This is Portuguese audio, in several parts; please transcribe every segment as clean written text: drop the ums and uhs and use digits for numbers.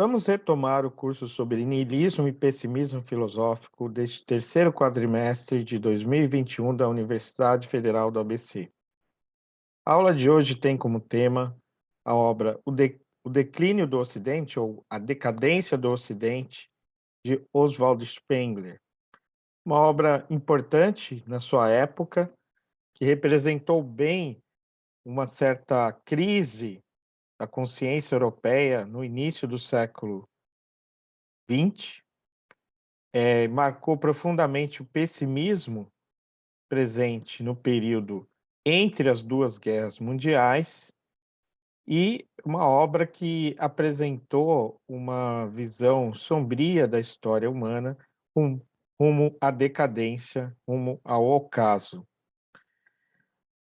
Vamos retomar o curso sobre niilismo e pessimismo filosófico deste terceiro quadrimestre de 2021 da Universidade Federal do ABC. A aula de hoje tem como tema a obra O Declínio do Ocidente ou A Decadência do Ocidente, de Oswald Spengler, uma obra importante na sua época, que representou bem uma certa crise da consciência europeia no início do século XX. Marcou profundamente o pessimismo presente no período entre as duas guerras mundiais e uma obra que apresentou uma visão sombria da história humana rum rumo à decadência, rumo ao ocaso.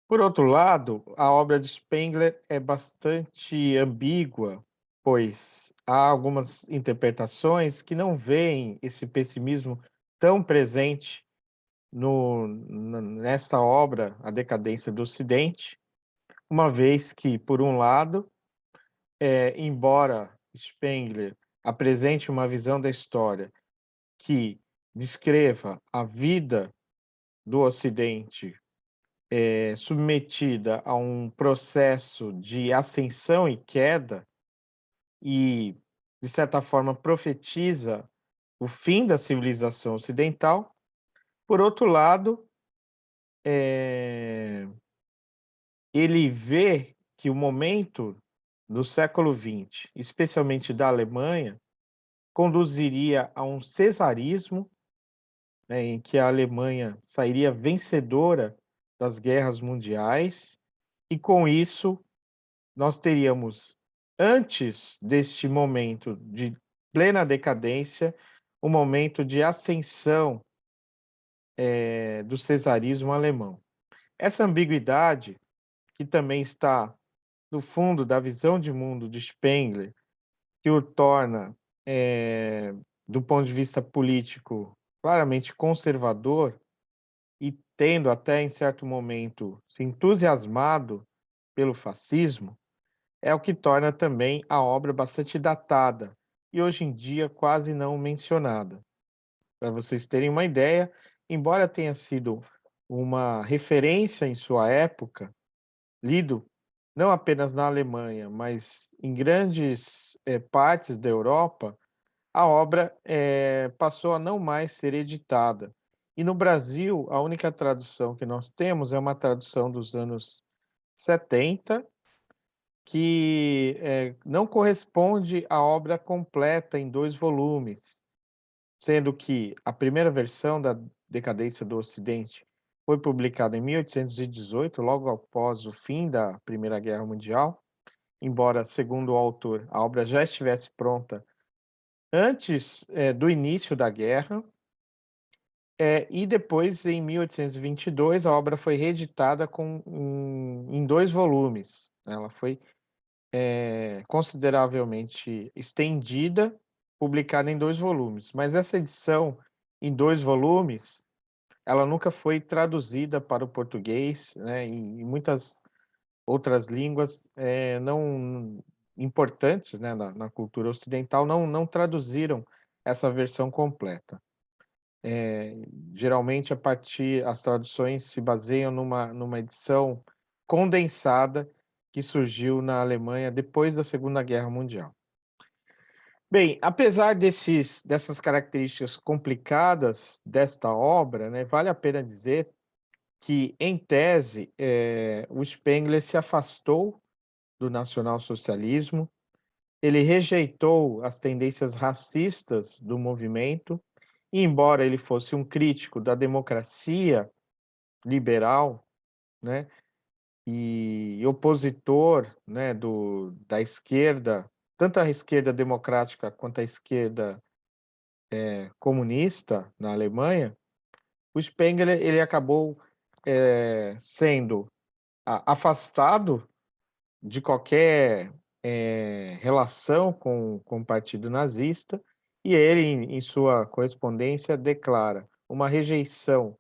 Por outro lado, a obra de Spengler é bastante ambígua, pois há algumas interpretações que não veem esse pessimismo tão presente nessa obra, A Decadência do Ocidente, uma vez que, por um lado, embora Spengler apresente uma visão da história que descreva a vida do Ocidente, submetida a um processo de ascensão e queda e, de certa forma, profetiza o fim da civilização ocidental. Por outro lado, eh ele vê que o momento do século XX, especialmente da Alemanha, conduziria a um cesarismo, né, em que a Alemanha sairia vencedora das guerras mundiais, e com isso nós teríamos, antes deste momento de plena decadência, um momento de ascensão, do cesarismo alemão. Essa ambiguidade, que também está no fundo da visão de mundo de Spengler, que o torna, do ponto de vista político, claramente conservador e tendo até em certo momento se entusiasmado pelo fascismo, é o que torna também a obra bastante datada e hoje em dia quase não mencionada. Para vocês terem uma ideia, embora tenha sido uma referência em sua época, lido não apenas na Alemanha, mas em grandes, partes da Europa, a obra, passou a não mais ser editada. E no Brasil, a única tradução que nós temos é uma tradução dos anos 70, que, não corresponde à obra completa em 2 volumes, sendo que a primeira versão da Decadência do Ocidente foi publicada em 1818, logo após o fim da Primeira Guerra Mundial, embora, segundo o autor, a obra já estivesse pronta antes, do início da guerra, e depois, em 1822, a obra foi reeditada em 2 volumes, né. Ela foi, consideravelmente estendida, publicada em 2 volumes, mas essa edição em 2 volumes, ela nunca foi traduzida para o português, né, e muitas outras línguas, não importantes, né, na cultura ocidental, não traduziram essa versão completa. Geralmente, as traduções se baseiam numa edição condensada que surgiu na Alemanha depois da Segunda Guerra Mundial. Bem, apesar dessas características complicadas desta obra, né, vale a pena dizer que, em tese, o Spengler se afastou do nacionalsocialismo, ele rejeitou as tendências racistas do movimento, e embora ele fosse um crítico da democracia liberal, né, e opositor, né, da esquerda, tanto a esquerda democrática quanto a esquerda, comunista na Alemanha, o Spengler ele acabou, sendo afastado de qualquer, relação com o partido nazista, e ele, em sua correspondência, declara uma rejeição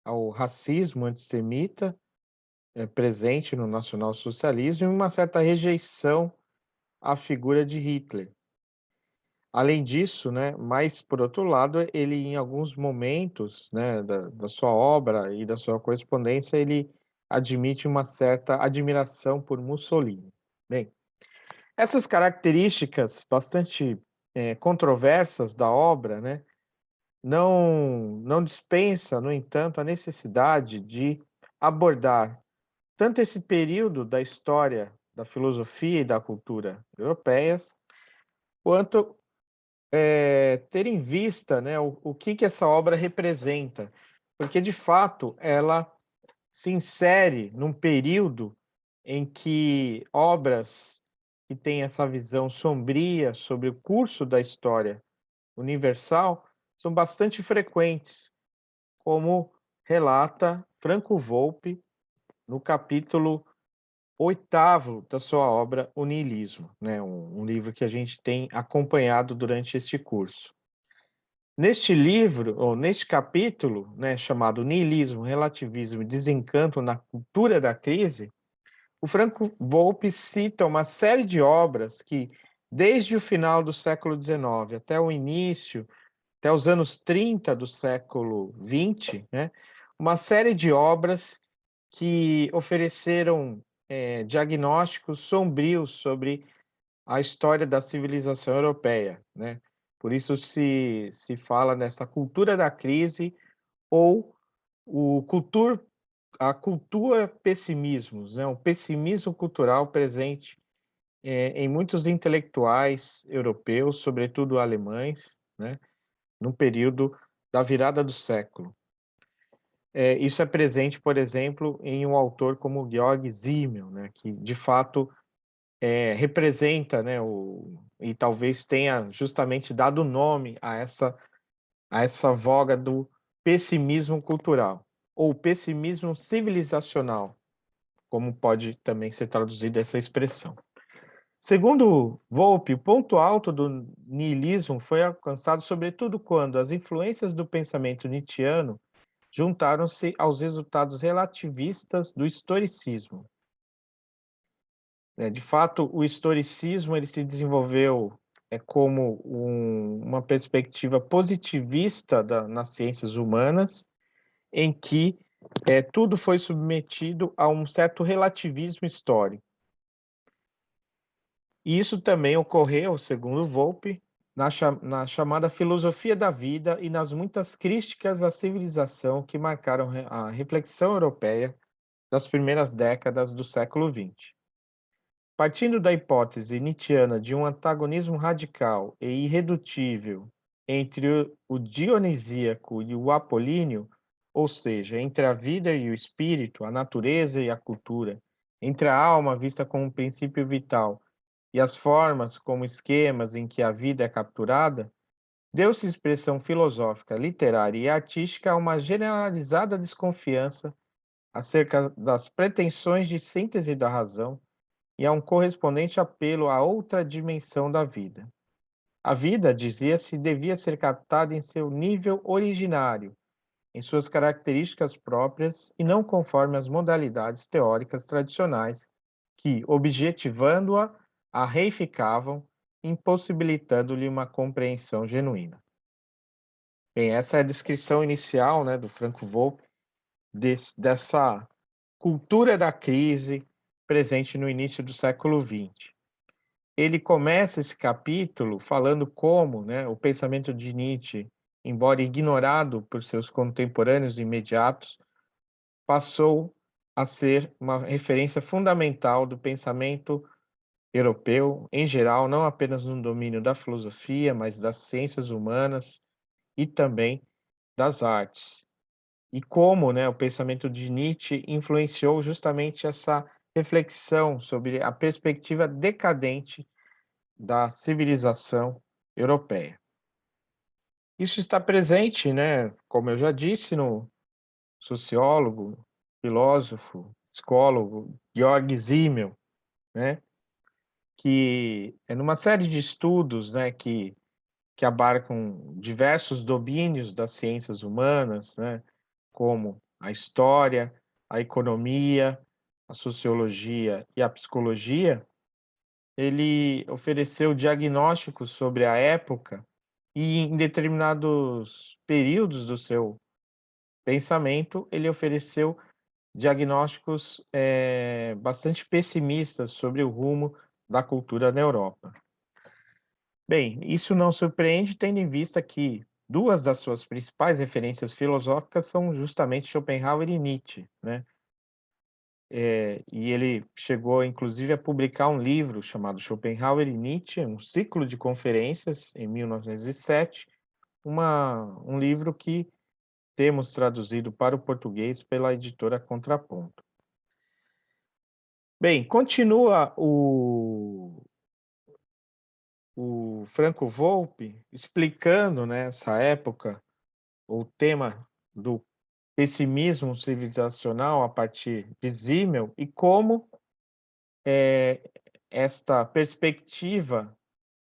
ao racismo antissemita, presente no nacionalsocialismo, e uma certa rejeição à figura de Hitler. Além disso, né, mas por outro lado, ele em alguns momentos, né, da sua obra e da sua correspondência, ele admite uma certa admiração por Mussolini. Bem, essas características bastante, controversas da obra, né, não dispensa, no entanto, a necessidade de abordar tanto esse período da história da filosofia e da cultura europeias, quanto ter em vista, né, o que que essa obra representa, porque de fato ela se insere num período em que obras que têm essa visão sombria sobre o curso da história universal são bastante frequentes, como relata Franco Volpi no capítulo 8º da sua obra O Niilismo, né, um livro que a gente tem acompanhado durante este curso. Neste livro, ou neste capítulo, né, chamado Niilismo, Relativismo e Desencanto na Cultura da Crise, o Franco Volpi cita uma série de obras que, desde o final do século XIX até o início, até os anos 30 do século XX, né, uma série de obras que ofereceram diagnósticos sombrios sobre a história da civilização europeia, né? Por isso se fala nessa cultura da crise ou o cultur a cultura pessimismos, né, o pessimismo cultural presente, em muitos intelectuais europeus, sobretudo alemães, né, no período da virada do século. Isso é presente, por exemplo, em um autor como Georg Simmel, né, que de fato representa, né, e talvez tenha justamente dado nome a essa voga do pessimismo cultural, ou pessimismo civilizacional, como pode também ser traduzida essa expressão. Segundo Volpi, o ponto alto do niilismo foi alcançado sobretudo quando as influências do pensamento nietzschiano juntaram-se aos resultados relativistas do historicismo. De fato, o historicismo ele se desenvolveu como uma perspectiva positivista nas ciências humanas, em que tudo foi submetido a um certo relativismo histórico. E isso também ocorreu, segundo Volpi, na chamada filosofia da vida e nas muitas críticas à civilização que marcaram a reflexão europeia das primeiras décadas do século XX. Partindo da hipótese nietzschiana de um antagonismo radical e irredutível entre o dionisíaco e o apolíneo, ou seja, entre a vida e o espírito, a natureza e a cultura, entre a alma vista como um princípio vital e as formas como esquemas em que a vida é capturada, deu-se expressão filosófica, literária e artística a uma generalizada desconfiança acerca das pretensões de síntese da razão e a um correspondente apelo a outra dimensão da vida. A vida, dizia-se, devia ser captada em seu nível originário, em suas características próprias e não conforme as modalidades teóricas tradicionais que, objetivando-a, a reificavam, impossibilitando-lhe uma compreensão genuína. Bem, essa é a descrição inicial, né, do Franco Volpi dessa cultura da crise presente no início do século XX. Ele começa esse capítulo falando como, né, o pensamento de Nietzsche, embora ignorado por seus contemporâneos imediatos, passou a ser uma referência fundamental do pensamento europeu, em geral, não apenas no domínio da filosofia, mas das ciências humanas e também das artes. E como, né, o pensamento de Nietzsche influenciou justamente essa reflexão sobre a perspectiva decadente da civilização europeia. Isso está presente, né, como eu já disse, no sociólogo, filósofo, psicólogo Georg Simmel, né, que é numa série de estudos, né, que abarcam diversos domínios das ciências humanas, né, como a história, a economia, a sociologia e a psicologia, ele ofereceu diagnósticos sobre a época e em determinados períodos do seu pensamento, ele ofereceu diagnósticos, bastante pessimistas sobre o rumo da cultura na Europa. Bem, isso não surpreende, tendo em vista que 2 das suas principais referências filosóficas são justamente Schopenhauer e Nietzsche, né. E ele chegou inclusive a publicar um livro chamado Schopenhauer e Nietzsche, um ciclo de conferências em 1907, um livro que temos traduzido para o português pela editora Contraponto. Bem, continua o Franco Volpi explicando, nessa época, o tema do pessimismo civilizacional a partir de Simmel e como, esta perspectiva,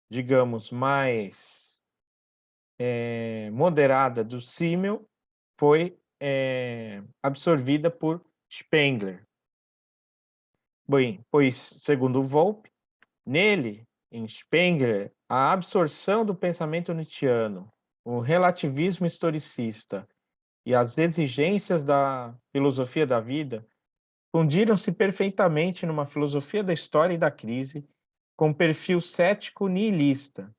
digamos, mais, moderada do Simmel foi, absorvida por Spengler. Bem, pois, segundo Volpi, nele, em Spengler, a absorção do pensamento nietzschiano, o relativismo historicista e as exigências da filosofia da vida fundiram-se perfeitamente numa filosofia da história e da crise, com perfil cético nihilista.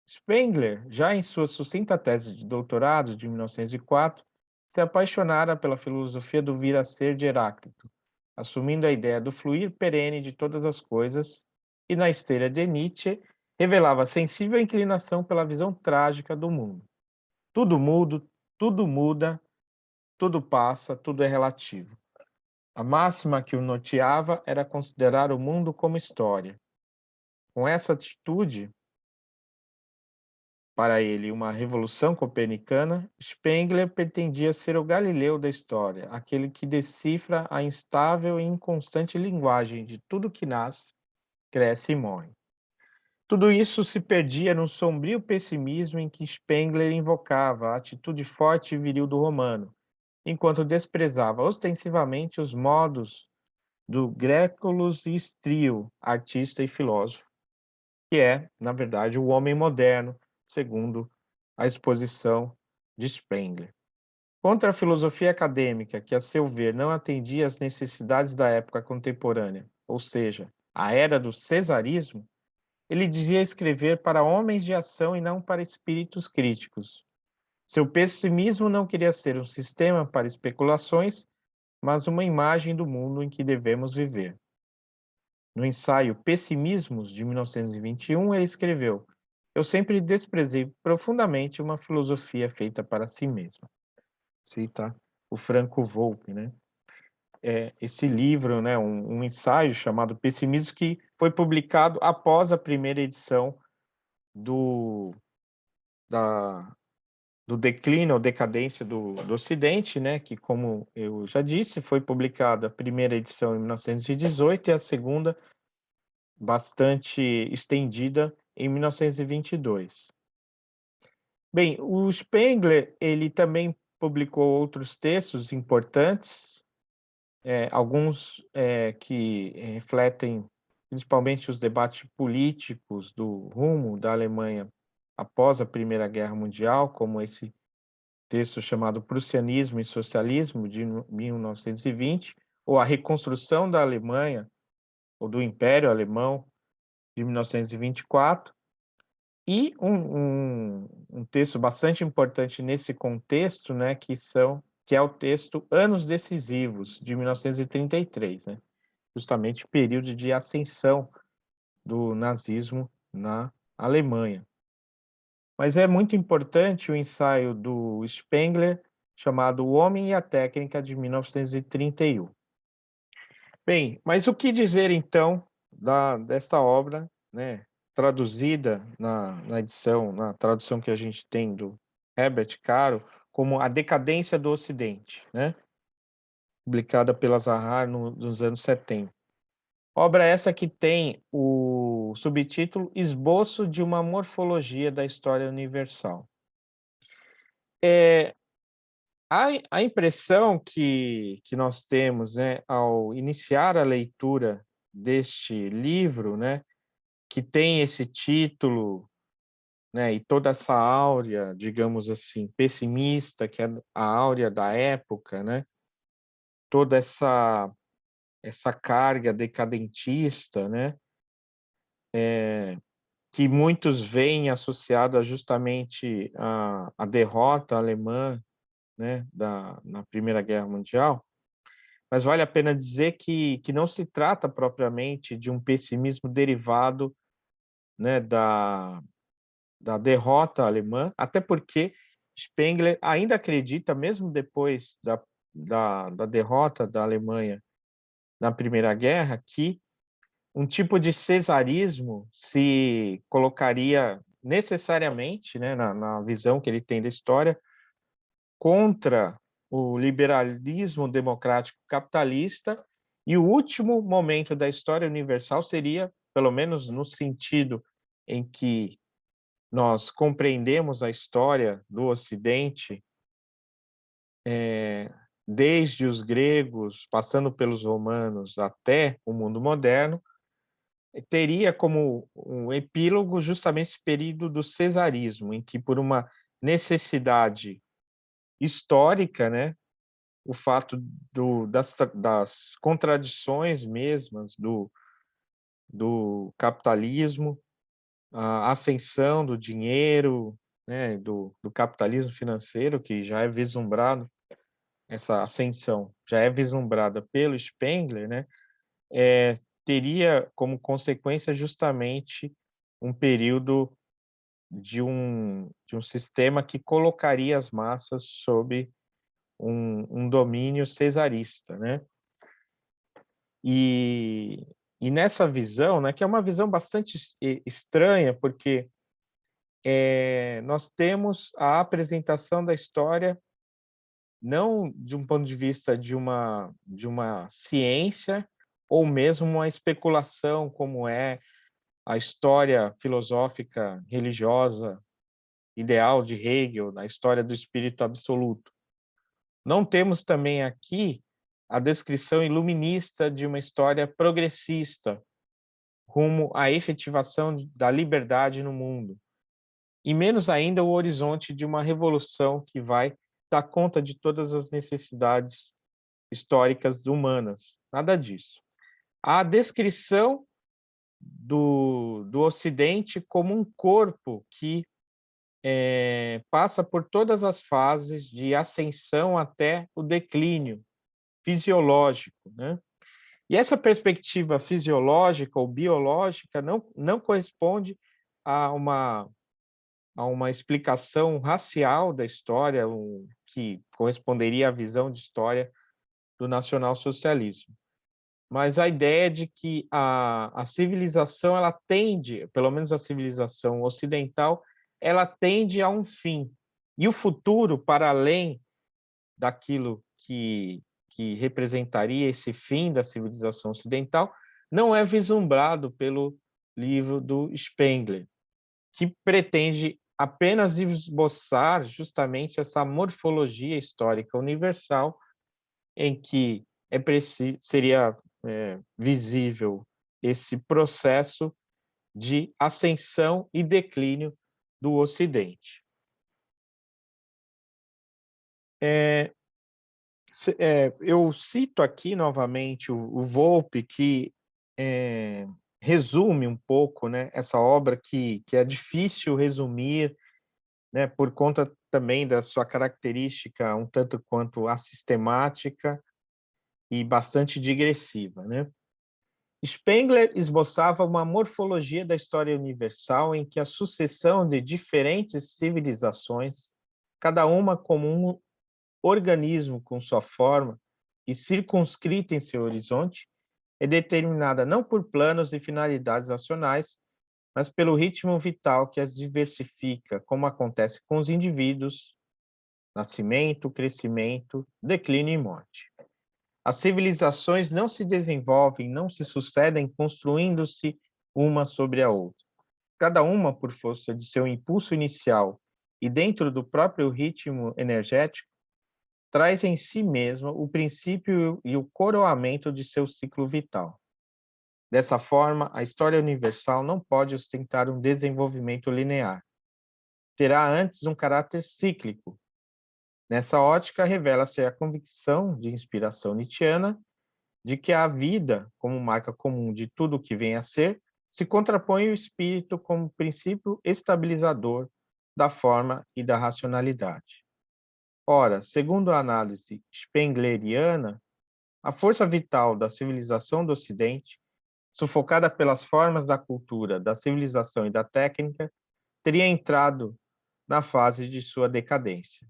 Spengler, já em sua sucinta tese de doutorado de 1904, se apaixonara pela filosofia do vir a ser de Heráclito, assumindo a ideia do fluir perene de todas as coisas, e na esteira de Nietzsche, revelava sensível inclinação pela visão trágica do mundo. Tudo mudo, tudo muda, tudo passa, tudo é relativo. A máxima que o norteava era considerar o mundo como história. Com essa atitude, para ele, uma revolução copernicana, Spengler pretendia ser o Galileu da história, aquele que decifra a instável e inconstante linguagem de tudo que nasce, cresce e morre. Tudo isso se perdia no sombrio pessimismo em que Spengler invocava a atitude forte e viril do romano, enquanto desprezava ostensivamente os modos do Gréculus e Strio, artista e filósofo, que é, na verdade, o homem moderno, segundo a exposição de Spengler. Contra a filosofia acadêmica, que, a seu ver, não atendia às necessidades da época contemporânea, ou seja, a era do cesarismo, ele dizia escrever para homens de ação e não para espíritos críticos. Seu pessimismo não queria ser um sistema para especulações, mas uma imagem do mundo em que devemos viver. No ensaio Pessimismos, de 1921, ele escreveu: Eu sempre desprezei profundamente uma filosofia feita para si mesma. Cita o Franco Volpi, né? Esse livro, né, um ensaio chamado Pessimismo, que foi publicado após a primeira edição do, da, do declínio ou decadência do Ocidente, né, que, como eu já disse, foi publicada a primeira edição em 1918 e a segunda bastante estendida em 1922. Bem, o Spengler, ele também publicou outros textos importantes, alguns, que refletem principalmente os debates políticos do rumo da Alemanha após a Primeira Guerra Mundial, como esse texto chamado Prussianismo e Socialismo, de 1920, ou A Reconstrução da Alemanha, ou do Império Alemão, de 1924, e um texto bastante importante nesse contexto, né, que é o texto Anos Decisivos, de 1933, né, justamente o período de ascensão do nazismo na Alemanha. Mas é muito importante o ensaio do Spengler, chamado O Homem e a Técnica, de 1931. Bem, mas o que dizer então dessa obra, né, traduzida na tradução que a gente tem do Herbert Caro, como A Decadência do Ocidente, né, publicada pela Zahar nos anos 70. Obra essa que tem o subtítulo Esboço de uma Morfologia da História Universal. A impressão que nós temos, né, ao iniciar a leitura deste livro, né, que tem esse título, né, e toda essa áurea, digamos assim, pessimista, que é a áurea da época, né, toda essa carga decadentista, né, que muitos veem associada justamente à derrota alemã, né, na Primeira Guerra Mundial, mas vale a pena dizer que não se trata propriamente de um pessimismo derivado, né, da derrota alemã, até porque Spengler ainda acredita, mesmo depois da derrota da Alemanha na Primeira Guerra, que um tipo de cesarismo se colocaria necessariamente, né, na visão que ele tem da história, contra o liberalismo democrático capitalista, e o último momento da história universal seria, pelo menos no sentido em que nós compreendemos a história do Ocidente, desde os gregos, passando pelos romanos até o mundo moderno, teria como um epílogo justamente esse período do cesarismo, em que, por uma necessidade histórica, né, o fato das contradições mesmas do capitalismo, a ascensão do dinheiro, né, do capitalismo financeiro, que já é vislumbrado, essa ascensão já é vislumbrada pelo Spengler, né, teria como consequência justamente um período de um sistema que colocaria as massas sob um domínio cesarista, né? E, e nessa visão, né, que é uma visão bastante estranha, porque nós temos a apresentação da história não de um ponto de vista de uma ciência ou mesmo uma especulação, como é a história filosófica religiosa ideal de Hegel, na história do espírito absoluto. Não temos também aqui a descrição iluminista de uma história progressista, rumo à efetivação da liberdade no mundo, e menos ainda o horizonte de uma revolução que vai dar conta de todas as necessidades históricas humanas. Nada disso. A descrição do Ocidente como um corpo que passa por todas as fases de ascensão até o declínio fisiológico, né? E essa perspectiva fisiológica ou biológica não corresponde a uma explicação racial da história, que corresponderia à visão de história do nacionalsocialismo. Mas a ideia de que a civilização, ela tende, pelo menos a civilização ocidental, ela tende a um fim. E o futuro, para além daquilo que representaria esse fim da civilização ocidental, não é vislumbrado pelo livro do Spengler, que pretende apenas esboçar justamente essa morfologia histórica universal em que seria visível esse processo de ascensão e declínio do Ocidente. Eu cito aqui novamente o Volpe, que resume um pouco, né, essa obra que é difícil resumir, né, por conta também da sua característica um tanto quanto assistemática e bastante digressiva, né? Spengler esboçava uma morfologia da história universal em que a sucessão de diferentes civilizações, cada uma como um organismo com sua forma e circunscrita em seu horizonte, é determinada não por planos e finalidades nacionais, mas pelo ritmo vital que as diversifica, como acontece com os indivíduos, nascimento, crescimento, declínio e morte. As civilizações não se desenvolvem, não se sucedem construindo-se uma sobre a outra. Cada uma, por força de seu impulso inicial e dentro do próprio ritmo energético, traz em si mesma o princípio e o coroamento de seu ciclo vital. Dessa forma, a história universal não pode ostentar um desenvolvimento linear. Terá antes um caráter cíclico. Nessa ótica, revela-se a convicção de inspiração nietzschiana de que a vida, como marca comum de tudo o que vem a ser, se contrapõe ao espírito como princípio estabilizador da forma e da racionalidade. Ora, segundo a análise spengleriana, a força vital da civilização do Ocidente, sufocada pelas formas da cultura, da civilização e da técnica, teria entrado na fase de sua decadência.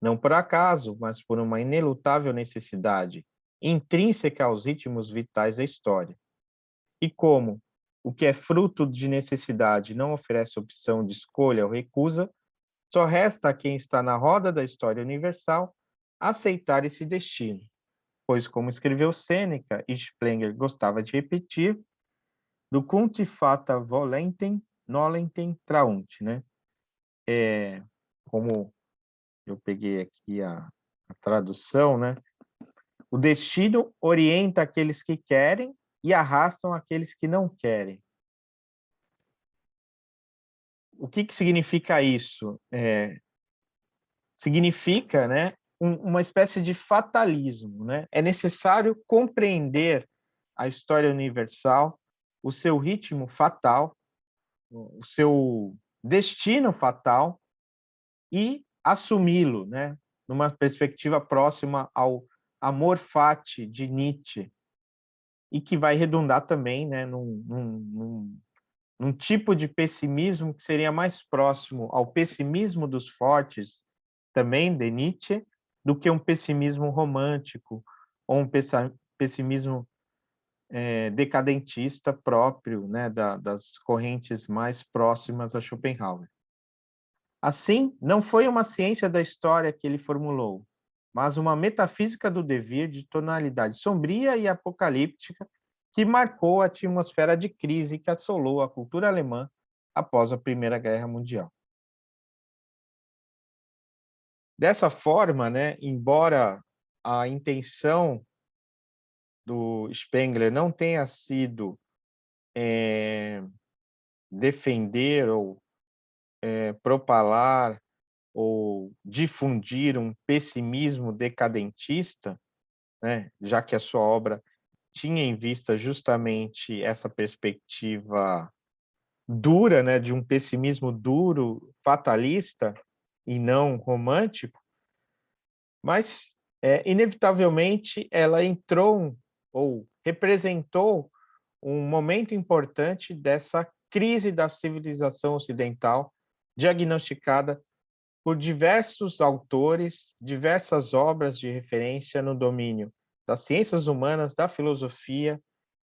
Não por acaso, mas por uma inelutável necessidade intrínseca aos ritmos vitais da história. E como o que é fruto de necessidade não oferece opção de escolha ou recusa, só resta a quem está na roda da história universal aceitar esse destino, pois, como escreveu Sêneca e Spengler gostava de repetir, do cunti fata volentem, nolentem traunt, né? Como eu peguei aqui a tradução, né? O destino orienta aqueles que querem e arrastam aqueles que não querem. O que significa isso? Significa, né, uma espécie de fatalismo, né? É necessário compreender a história universal, o seu ritmo fatal, o seu destino fatal e assumi-lo, né, numa perspectiva próxima ao amor fati de Nietzsche, e que vai redundar também, né, num tipo de pessimismo que seria mais próximo ao pessimismo dos fortes, também de Nietzsche, do que um pessimismo romântico ou um pessimismo decadentista próprio, né, das correntes mais próximas a Schopenhauer. Assim, não foi uma ciência da história que ele formulou, mas uma metafísica do devir de tonalidade sombria e apocalíptica que marcou a atmosfera de crise que assolou a cultura alemã após a Primeira Guerra Mundial. Dessa forma, né, embora a intenção do Spengler não tenha sido defender ou propalar ou difundir um pessimismo decadentista, né, já que a sua obra tinha em vista justamente essa perspectiva dura, né, de um pessimismo duro, fatalista e não romântico, mas inevitavelmente ela entrou ou representou um momento importante dessa crise da civilização ocidental, diagnosticada por diversos autores, diversas obras de referência no domínio das ciências humanas, da filosofia,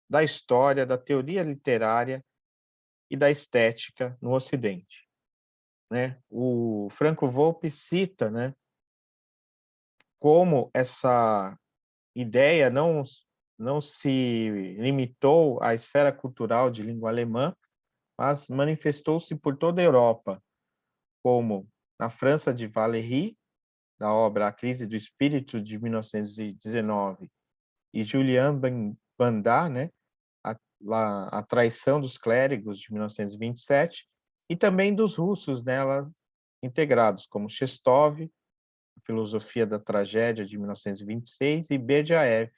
da história, da teoria literária e da estética no Ocidente, né? O Franco Volpi cita, né, como essa ideia não se limitou à esfera cultural de língua alemã, mas manifestou-se por toda a Europa, como na França de Valéry, da obra A Crise do Espírito, de 1919, e Julian Banda, né, a Traição dos Clérigos, de 1927, e também dos russos nela integrados, como Chestov, A Filosofia da Tragédia, de 1926, e Berdyaev,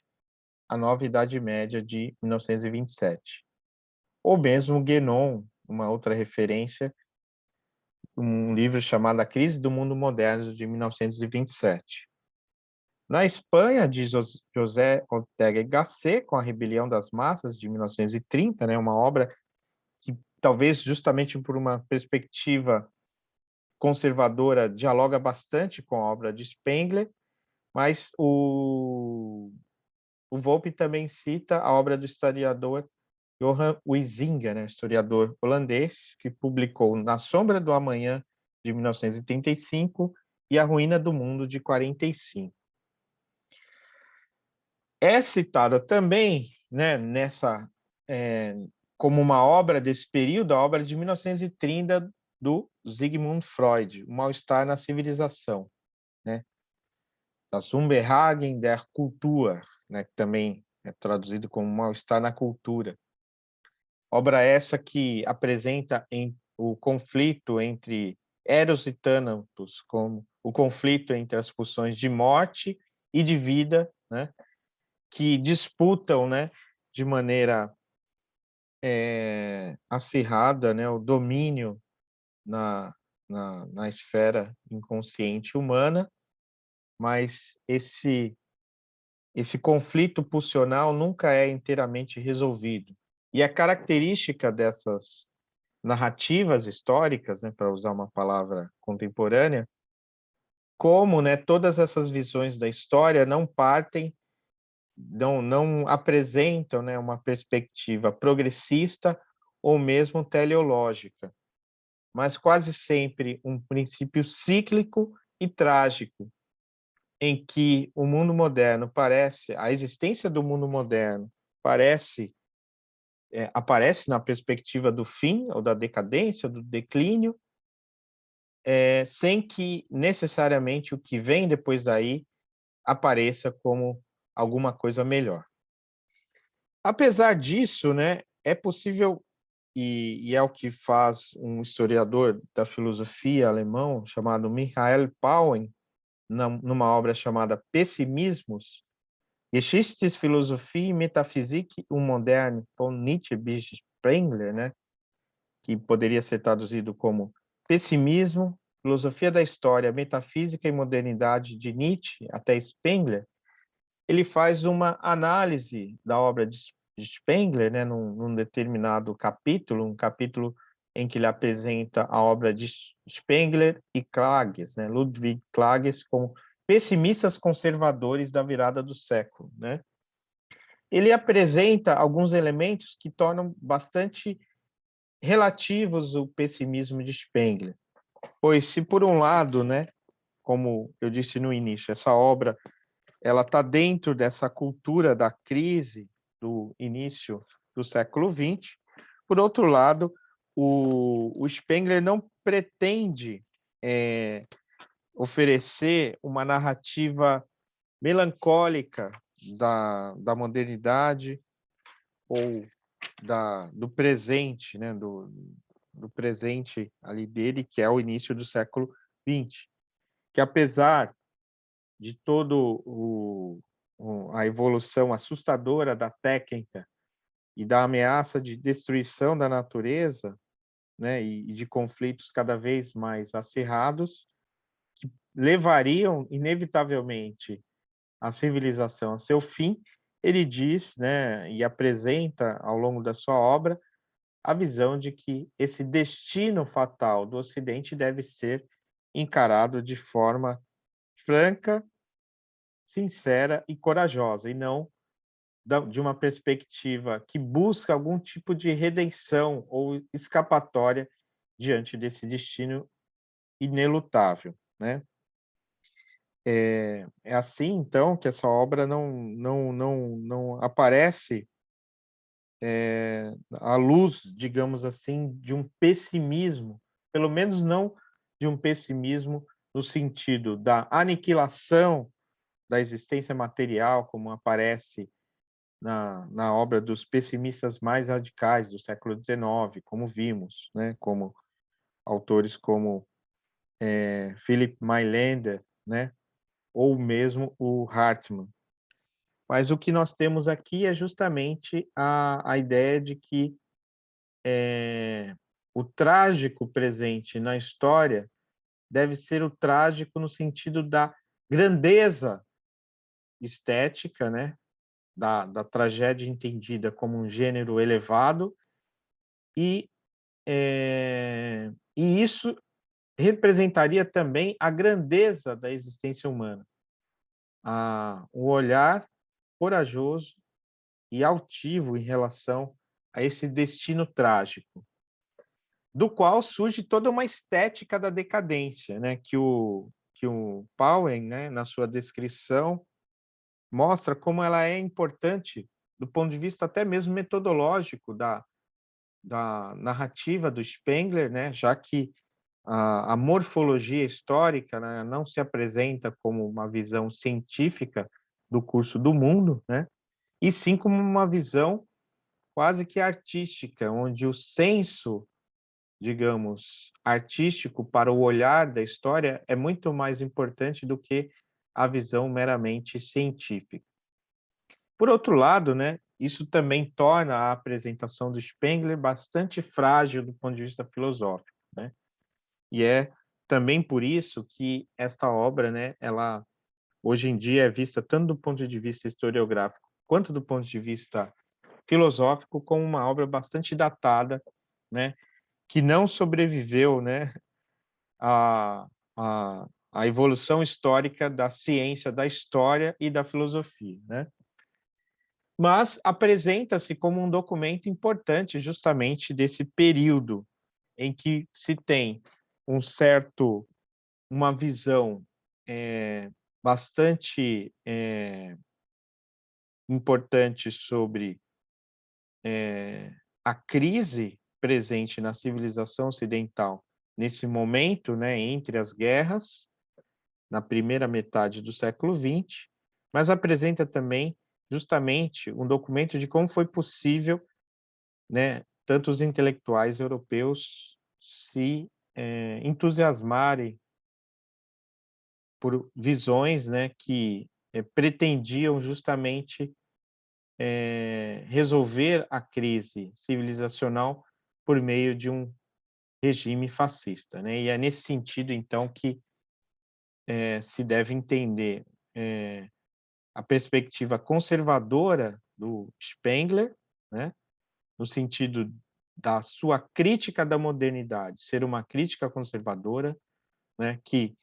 A Nova Idade Média, de 1927. Ou mesmo Guénon, uma outra referência, um livro chamado A Crise do Mundo Moderno, de 1927. Na Espanha, de José Ortega y Gasset, com a Rebelião das Massas, de 1930, né, uma obra que talvez justamente por uma perspectiva conservadora dialoga bastante com a obra de Spengler, mas o Volpi também cita a obra do historiador Johan Huizinga, né, historiador holandês, que publicou Na Sombra do Amanhã, de 1935, e A Ruína do Mundo, de 45. É citada também, né, como uma obra desse período, a obra de 1930 do Sigmund Freud, O Mal-Estar na Civilização, né, das Unbehagen der Kultur, né, que também é traduzido como Mal-Estar na Cultura. Obra essa que apresenta o conflito entre Eros e Thanatos, como o conflito entre as pulsões de morte e de vida, né, que disputam, né, de maneira acirrada, né, o domínio na, na esfera inconsciente humana, mas esse conflito pulsional nunca é inteiramente resolvido. E a característica dessas narrativas históricas, né, para usar uma palavra contemporânea, como, né, todas essas visões da história não partem, não apresentam, né, uma perspectiva progressista ou mesmo teleológica, mas quase sempre um princípio cíclico e trágico, em que o mundo moderno parece, a existência do mundo moderno parece, aparece na perspectiva do fim ou da decadência, do declínio, sem que necessariamente o que vem depois daí apareça como alguma coisa melhor. Apesar disso, né, é possível, e é o que faz um historiador da filosofia alemão chamado Michael Pauen, numa obra chamada Pessimismus, Geschichtsphilosophie, Metaphysik und Moderne von Nietzsche bis Spengler, né, que poderia ser traduzido como Pessimismo, Filosofia da História, Metafísica e Modernidade de Nietzsche até Spengler. Ele faz uma análise da obra de Spengler, né, num determinado capítulo, um capítulo em que ele apresenta a obra de Spengler e Klages, né, Ludwig Klages, como pessimistas conservadores da virada do século, né? Ele apresenta alguns elementos que tornam bastante relativos o pessimismo de Spengler. Pois se por um lado, né, como eu disse no início, essa obra ela está dentro dessa cultura da crise do início do século XX, por outro lado, o Spengler não pretende oferecer uma narrativa melancólica da modernidade ou do presente, né, do presente ali dele, que é o início do século XX, que apesar de todo a evolução assustadora da técnica e da ameaça de destruição da natureza, né, e de conflitos cada vez mais acirrados, que levariam inevitavelmente a civilização a seu fim, ele diz, né, e apresenta ao longo da sua obra a visão de que esse destino fatal do Ocidente deve ser encarado de forma franca, sincera e corajosa, e não de uma perspectiva que busca algum tipo de redenção ou escapatória diante desse destino inelutável, né? É assim, então, que essa obra não aparece à luz, digamos assim, de um pessimismo, pelo menos não de um pessimismo no sentido da aniquilação da existência material, como aparece na obra dos pessimistas mais radicais do século XIX, como vimos, né? Como autores como Philip Mailander, né? Ou mesmo o Hartmann. Mas o que nós temos aqui é justamente a ideia de que o trágico presente na história deve ser o trágico no sentido da grandeza estética, né? Da tragédia entendida como um gênero elevado, e, e isso representaria também a grandeza da existência humana, o olhar corajoso e altivo em relação a esse destino trágico, do qual surge toda uma estética da decadência, né, que o Pauen, né, na sua descrição, mostra como ela é importante do ponto de vista até mesmo metodológico da narrativa do Spengler, né, já que a morfologia histórica, né, não se apresenta como uma visão científica do curso do mundo, né, e sim como uma visão quase que artística, onde o senso, digamos, artístico para o olhar da história é muito mais importante do que a visão meramente científica. Por outro lado, né, isso também torna a apresentação do Spengler bastante frágil do ponto de vista filosófico, né? E é também por isso que esta obra, né, ela hoje em dia é vista tanto do ponto de vista historiográfico quanto do ponto de vista filosófico como uma obra bastante datada, né, que não sobreviveu, né, à, à evolução histórica da ciência, da história e da filosofia, né? Mas apresenta-se como um documento importante justamente desse período em que se tem uma visão bastante importante sobre a crise presente na civilização ocidental nesse momento, né, entre as guerras, na primeira metade do século XX, mas apresenta também justamente um documento de como foi possível, né, tanto os intelectuais europeus se entusiasmarem por visões, né, que pretendiam justamente resolver a crise civilizacional por meio de um regime fascista, né? E é nesse sentido, então, que se deve entender a perspectiva conservadora do Spengler, né? No sentido da sua crítica da modernidade, ser uma crítica conservadora, né? Que,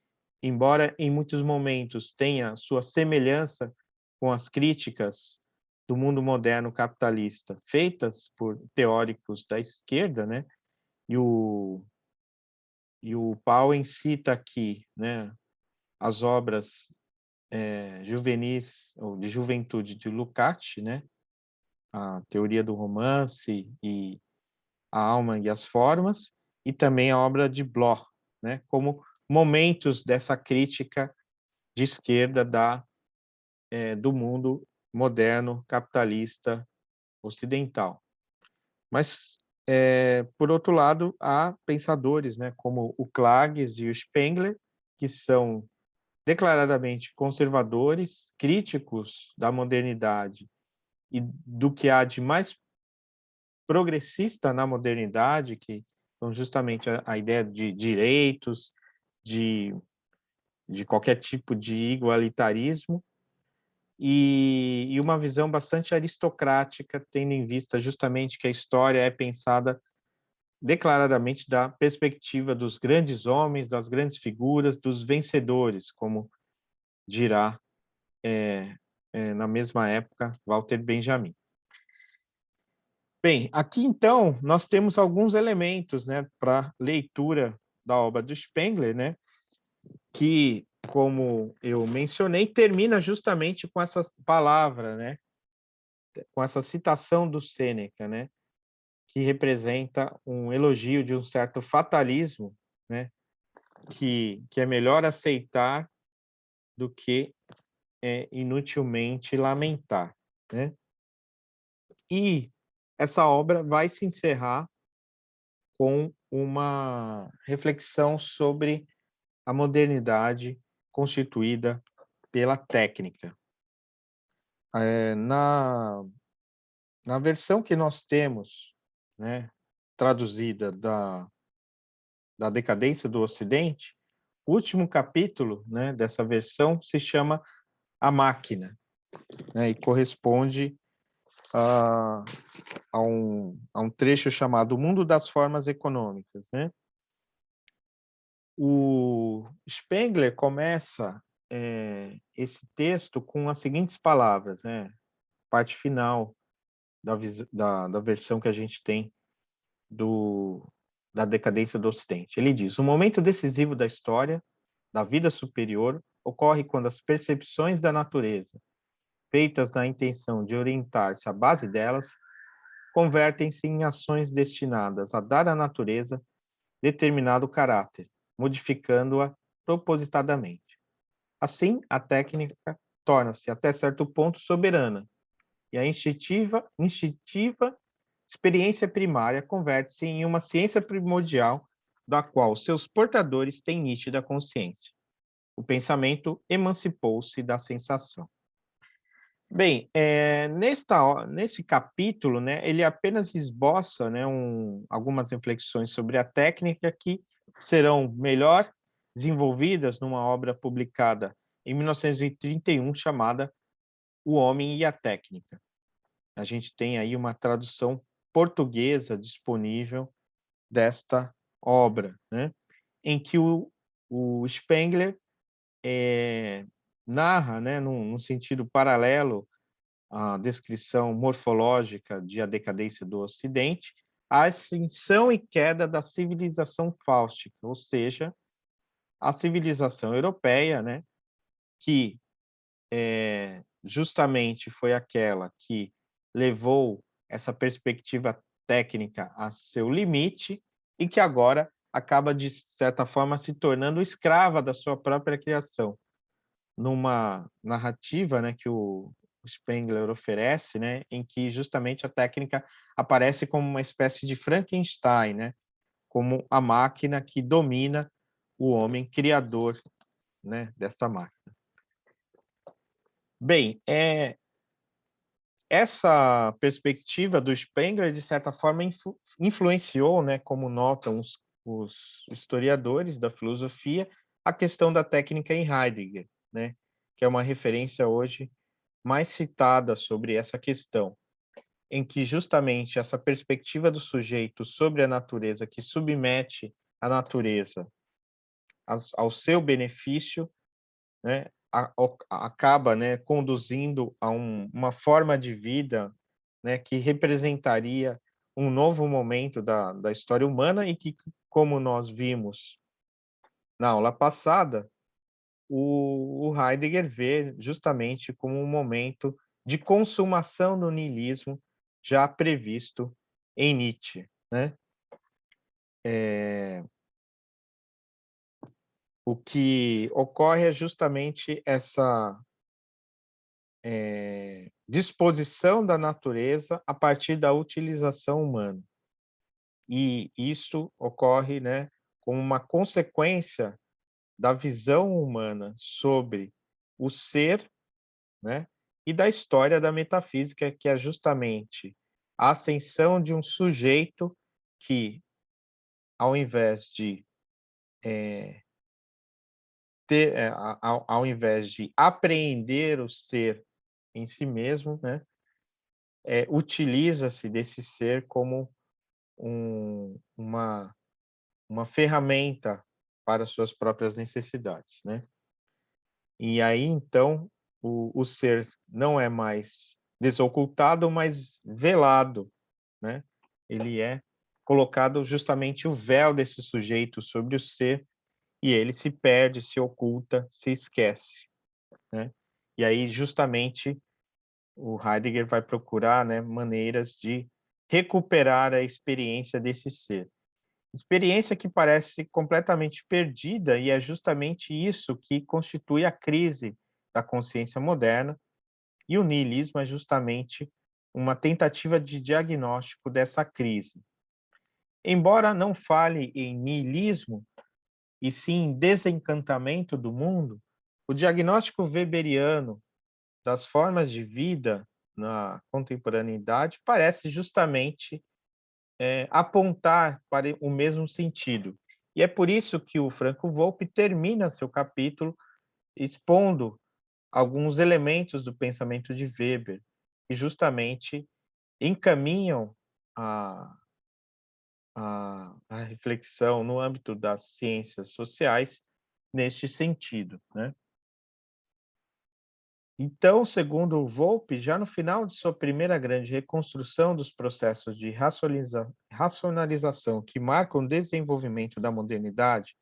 embora em muitos momentos tenha sua semelhança com as críticas do mundo moderno capitalista feitas por teóricos da esquerda, né? E o Paulo cita aqui, né, as obras juvenis ou de juventude de Lukács, né, a teoria do romance e a alma e as formas, e também a obra de Bloch, né, como momentos dessa crítica de esquerda do mundo moderno capitalista ocidental. Mas, por outro lado, há pensadores, né, como o Klages e o Spengler, que são declaradamente conservadores, críticos da modernidade e do que há de mais progressista na modernidade, que são justamente a ideia de direitos, de, de qualquer tipo de igualitarismo, e uma visão bastante aristocrática, tendo em vista justamente que a história é pensada declaradamente da perspectiva dos grandes homens, das grandes figuras, dos vencedores, como dirá na mesma época Walter Benjamin. Bem, aqui então nós temos alguns elementos, né, para leitura da obra do Spengler, né, que, como eu mencionei, termina justamente com essa palavra, né, com essa citação do Sêneca, né, que representa um elogio de um certo fatalismo, né, que é melhor aceitar do que inutilmente lamentar, né? E essa obra vai se encerrar com uma reflexão sobre a modernidade constituída pela técnica. Na versão que nós temos, né, traduzida da Decadência do Ocidente, o último capítulo, né, dessa versão se chama A Máquina, né, e corresponde a, a um trecho chamado O Mundo das Formas Econômicas, né? O Spengler começa esse texto com as seguintes palavras, né? Parte final da versão que a gente tem da decadência do Ocidente. Ele diz: o momento decisivo da história, da vida superior, ocorre quando as percepções da natureza, feitas na intenção de orientar-se à base delas, convertem-se em ações destinadas a dar à natureza determinado caráter, modificando-a propositadamente. Assim, a técnica torna-se, até certo ponto, soberana, e a instintiva experiência primária converte-se em uma ciência primordial da qual seus portadores têm nítida consciência. O pensamento emancipou-se da sensação. Bem, nesse capítulo, né, ele apenas esboça, né, algumas reflexões sobre a técnica que serão melhor desenvolvidas numa obra publicada em 1931 chamada O Homem e a Técnica. A gente tem aí uma tradução portuguesa disponível desta obra, né, em que o Spengler narra, né, num sentido paralelo à descrição morfológica de A Decadência do Ocidente, a ascensão e queda da civilização fáustica, ou seja, a civilização europeia, né, que justamente foi aquela que levou essa perspectiva técnica a seu limite e que agora acaba, de certa forma, se tornando escrava da sua própria criação. Numa narrativa, né, que o Spengler oferece, né, em que justamente a técnica aparece como uma espécie de Frankenstein, né, como a máquina que domina o homem criador, né, dessa máquina. Bem, essa perspectiva do Spengler, de certa forma, influenciou, né, como notam os historiadores da filosofia, a questão da técnica em Heidegger, né, que é uma referência hoje mais citada sobre essa questão, em que justamente essa perspectiva do sujeito sobre a natureza, que submete a natureza ao seu benefício, né, acaba, né, conduzindo a uma forma de vida, né, que representaria um novo momento da história humana e que, como nós vimos na aula passada, o Heidegger vê justamente como um momento de consumação do niilismo já previsto em Nietzsche, né? O que ocorre é justamente essa disposição da natureza a partir da utilização humana. E isso ocorre, né, como uma consequência da visão humana sobre o ser, né, e da história da metafísica, que é justamente a ascensão de um sujeito que, ao invés de ao invés de apreender o ser em si mesmo, né, utiliza-se desse ser como uma ferramenta para suas próprias necessidades, né? E aí, então, o ser não é mais desocultado, mas velado, né? Ele é colocado justamente o véu desse sujeito sobre o ser e ele se perde, se oculta, se esquece, né? E aí, justamente, o Heidegger vai procurar, né, maneiras de recuperar a experiência desse ser. Experiência que parece completamente perdida, e é justamente isso que constitui a crise da consciência moderna, e o niilismo é justamente uma tentativa de diagnóstico dessa crise. Embora não fale em niilismo, e sim em desencantamento do mundo, o diagnóstico weberiano das formas de vida na contemporaneidade parece justamente apontar para o mesmo sentido. E é por isso que o Franco Volpi termina seu capítulo expondo alguns elementos do pensamento de Weber, que justamente encaminham a, a reflexão no âmbito das ciências sociais neste sentido, né? Então, segundo o Volpi, já no final de sua primeira grande reconstrução dos processos de racionalização que marcam o desenvolvimento da modernidade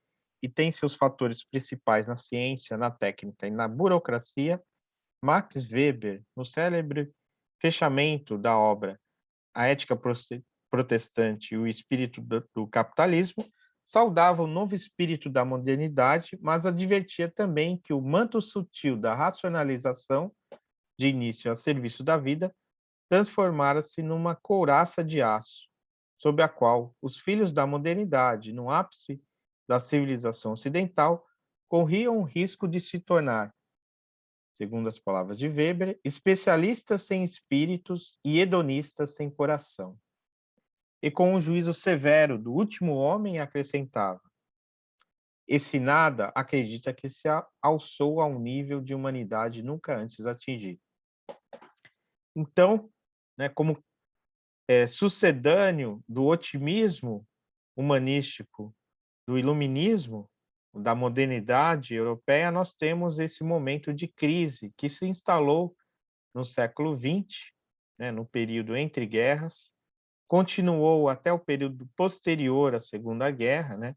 e tem seus fatores principais na ciência, na técnica e na burocracia, Max Weber, no célebre fechamento da obra A Ética Protestante e o Espírito do Capitalismo, saudava o novo espírito da modernidade, mas advertia também que o manto sutil da racionalização, de início a serviço da vida, transformara-se numa couraça de aço, sob a qual os filhos da modernidade, no ápice da civilização ocidental, corriam o risco de se tornar, segundo as palavras de Weber, especialistas sem espíritos e hedonistas sem coração. E com o juízo severo do último homem acrescentava: esse nada acredita que se alçou a um nível de humanidade nunca antes atingido. Então, né, como sucedâneo do otimismo humanístico, do iluminismo, da modernidade europeia, nós temos esse momento de crise que se instalou no século XX, né, no período entre guerras, continuou até o período posterior à Segunda Guerra, né,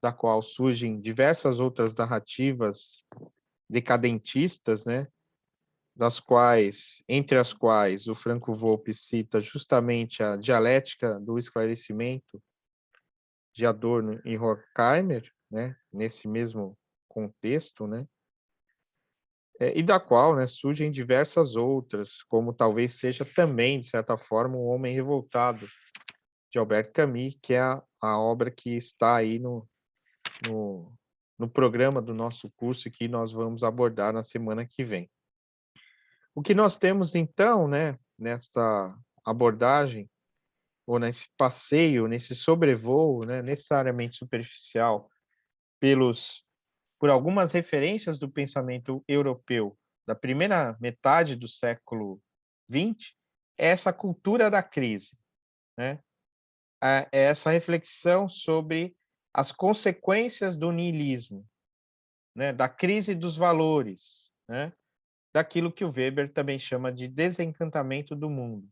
da qual surgem diversas outras narrativas decadentistas, né, entre as quais o Franco Volpi cita justamente a dialética do esclarecimento de Adorno e Horkheimer, né, nesse mesmo contexto, né, e da qual, né, surgem diversas outras, como talvez seja também, de certa forma, O Homem Revoltado, de Albert Camus, que é a obra que está aí no, no programa do nosso curso e que nós vamos abordar na semana que vem. O que nós temos, então, né, nessa abordagem, ou nesse passeio, nesse sobrevoo, né, necessariamente superficial, por algumas referências do pensamento europeu da primeira metade do século XX, é essa cultura da crise, né? É essa reflexão sobre as consequências do niilismo, né? Da crise dos valores, né? Daquilo que o Weber também chama de desencantamento do mundo,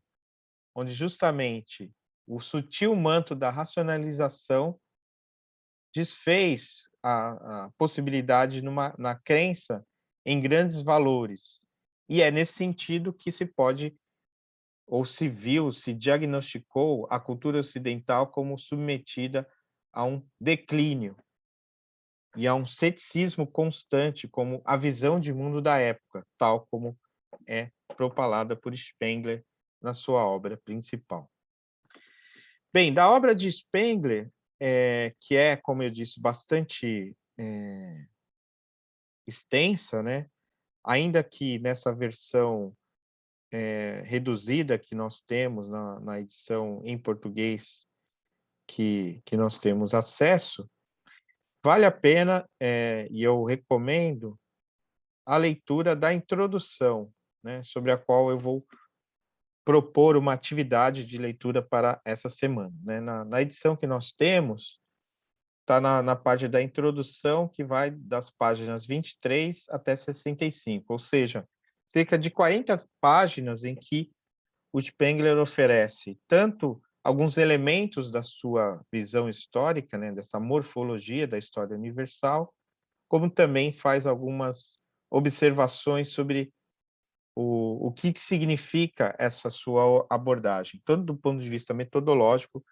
onde justamente o sutil manto da racionalização desfez a possibilidade na crença em grandes valores. E é nesse sentido que se pode, ou se viu, se diagnosticou a cultura ocidental como submetida a um declínio e a um ceticismo constante, como a visão de mundo da época, tal como é propalada por Spengler na sua obra principal. Bem, da obra de Spengler, que é, como eu disse, bastante extensa, né? Ainda que nessa versão reduzida que nós temos na edição em português que nós temos acesso, vale a pena, e eu recomendo, a leitura da introdução, né? Sobre a qual eu vou propor uma atividade de leitura para essa semana, né? Na edição que nós temos, está na parte da introdução, que vai das páginas 23 até 65, ou seja, cerca de 40 páginas em que o Spengler oferece tanto alguns elementos da sua visão histórica, né, dessa morfologia da história universal, como também faz algumas observações sobre o que significa essa sua abordagem, tanto do ponto de vista metodológico,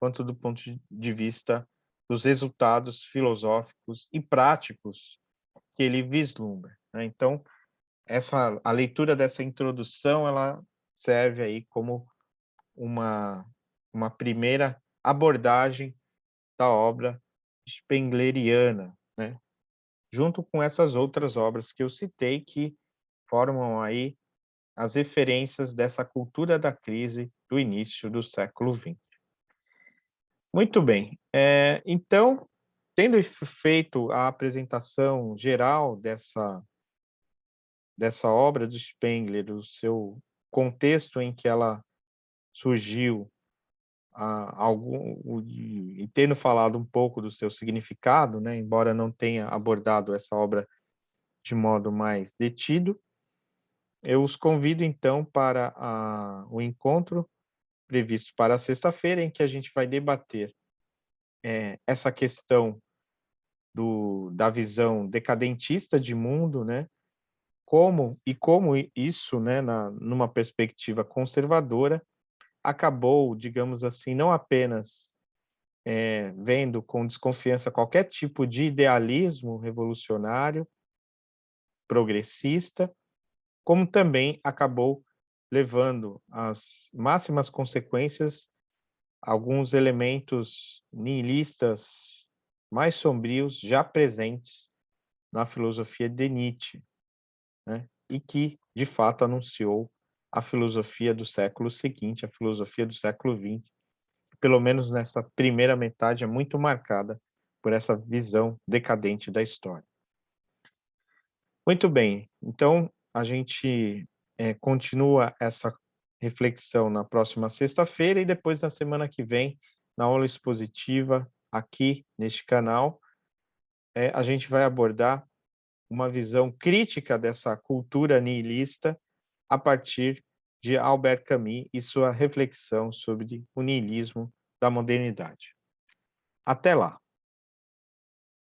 quanto do ponto de vista dos resultados filosóficos e práticos que ele vislumbra, né? Então, a leitura dessa introdução, ela serve aí como uma, uma primeira abordagem da obra spengleriana, né? Junto com essas outras obras que eu citei, que formam aí as referências dessa cultura da crise do início do século XX. Muito bem. Então, tendo feito a apresentação geral dessa obra do Spengler, o seu contexto em que ela surgiu, e tendo falado um pouco do seu significado, né, embora não tenha abordado essa obra de modo mais detido, eu os convido então para o encontro previsto para sexta-feira, em que a gente vai debater essa questão da visão decadentista de mundo, né? Como isso, né, numa perspectiva conservadora, acabou, digamos assim, não apenas vendo com desconfiança qualquer tipo de idealismo revolucionário, progressista, como também acabou levando às máximas consequências alguns elementos nihilistas mais sombrios já presentes na filosofia de Nietzsche, né, e que, de fato, anunciou a filosofia do século seguinte, a filosofia do século XX, que pelo menos nessa primeira metade é muito marcada por essa visão decadente da história. Muito bem, então a gente, continua essa reflexão na próxima sexta-feira e depois na semana que vem, na aula expositiva aqui neste canal, a gente vai abordar uma visão crítica dessa cultura nihilista a partir de Albert Camus e sua reflexão sobre o niilismo da modernidade. Até lá!